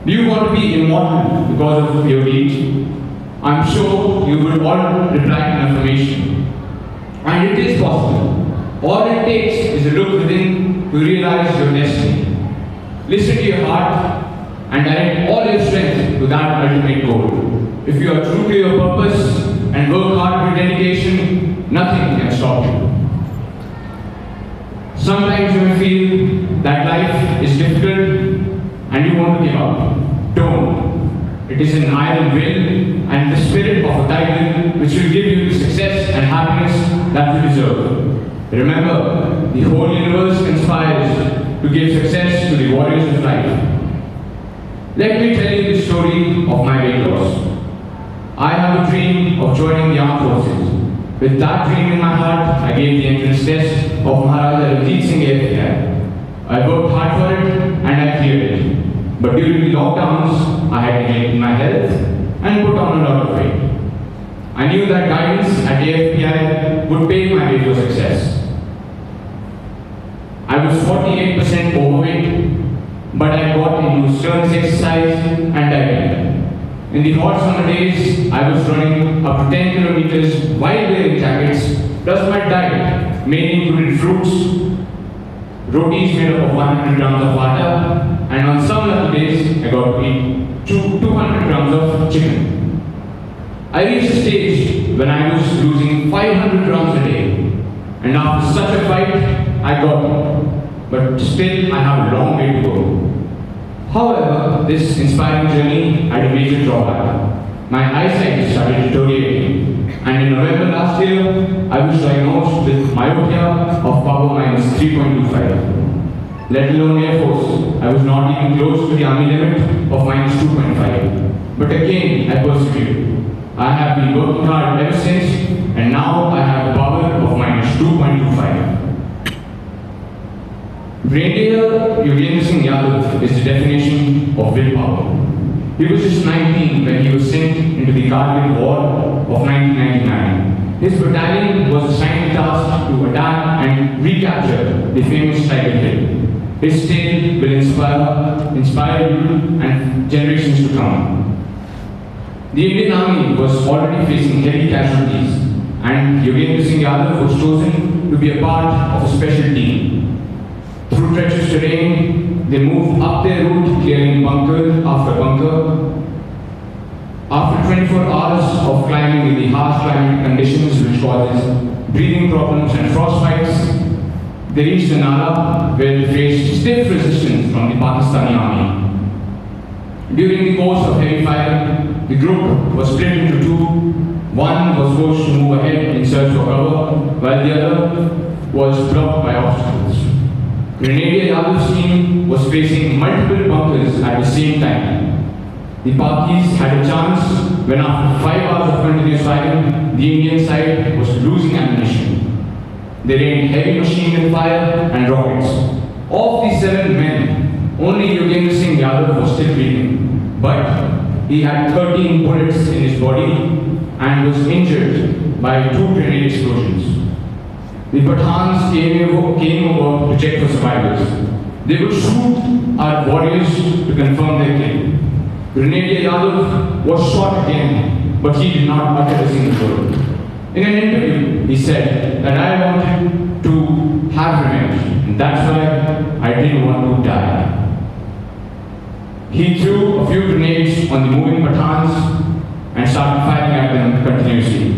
Do you want to be immortal because of your deed? I'm sure you will all reply in affirmation. And it is possible. All it takes is a look within to realize your destiny. Listen to your heart and direct all your strength to that ultimate goal. If you are true to your purpose and work hard with dedication, nothing can stop you. Sometimes you may feel that life is difficult and you want to give up. Don't. It is an iron will and the spirit of a tiger which will give you the success and happiness that you deserve. Remember, the whole universe conspires to give success to the warriors of life. Let me tell you the story of my weight loss. I have a dream of joining the armed forces. With that dream in my heart, I gave the entrance test of Maharaja Ranjit Singh AFPI. I worked hard for it and I cleared it. But during the lockdowns, I had neglected my health and put on a lot of weight. I knew that guidance at AFPI would pave my way to success. I was 48% overweight, but I got into stern exercise and dieting. In the hot summer days, I was running up to 10 kilometers while wearing jackets, plus my diet mainly included fruits, rotis made up of 100 grams of atta, and on some lucky days, I got to eat 200 grams of chicken. I reached a stage when I was losing 500 grams a day, and after such a fight, I got it. But still, I have a long way to go. However, this inspiring journey had a major drawback. My eyesight started deteriorating, and in November last year, I was diagnosed with myopia of power minus 3.25. Let alone Air Force, I was not even close to the army limit of minus 2.5. But again, I persevered. I have been working hard ever since, and now I have a power of minus 2.25. Brigadier Yogendra Singh Yadav is the definition of willpower. He was just 19 when he was sent into the Kargil War of 1999. His battalion was assigned the task to attack and recapture the famous Tiger Hill. His tale will inspire you and generations to come. The Indian Army was already facing heavy casualties, and Yogendra Singh Yadav was chosen to be a part of a special team. Through treacherous terrain, they moved up their route, clearing bunker after bunker. After 24 hours of climbing in the harsh climatic conditions which causes breathing problems and frostbites, they reached the Nala where they faced stiff resistance from the Pakistani army. During the course of heavy fire, the group was split into two. One was forced to move ahead in search for cover, while the other was blocked by obstacles. Grenadier Yadav's team was facing multiple bunkers at the same time. The Pakis had a chance when after 5 hours of continuous firing, the Indian side was losing ammunition. They rained heavy machine gun fire and rockets. Of the 7 men, only Yogendra Singh Yadav was still breathing, but he had 13 bullets in his body and was injured by 2 grenade explosions. The Pathans came over to check for survivors. They would shoot our warriors to confirm their kill. Grenadier Yadav was shot again, but he did not utter a single word. In an interview, he said that I wanted to have revenge, and that's why I didn't want to die. He threw a few grenades on the moving Pathans and started firing at them continuously.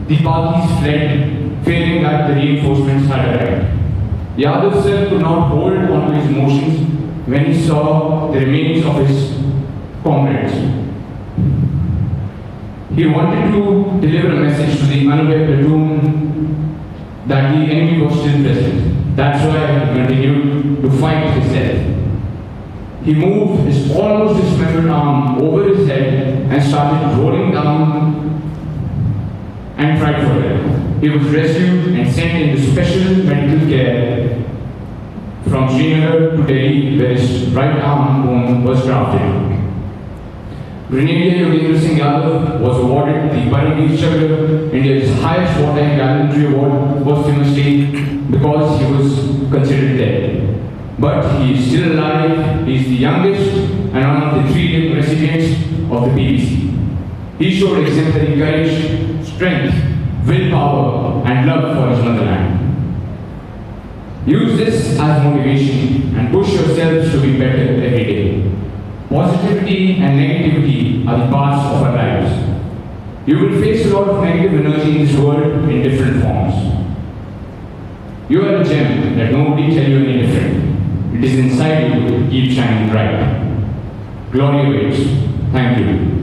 The Pakis fled, fearing that the reinforcements had arrived. Yadav sir could not hold on to his emotions when he saw the remains of his comrades. He wanted to deliver a message to the unaware platoon that the enemy was still present. That's why he continued to fight his death. He moved his almost dismembered arm over his head and started rolling down and tried for help. He was rescued and sent into special medical care from Srinagar to Delhi, where his right arm bone was grafted. Grenadier Yogendra Singh Yadav was awarded the Paramveer Chakra, India's highest wartime gallantry award, posthumously because he was considered dead. But he is still alive. He is the youngest and one of the 3 living recipients of the BBC. He showed exemplary courage, strength, willpower, and love for his motherland. Use this as motivation and push yourselves to be better every day. Positivity and negativity are the parts of our lives. You will face a lot of negative energy in this world in different forms. You are a gem that nobody tell you any different. It is inside you to keep shining bright. Glory awaits. Thank you.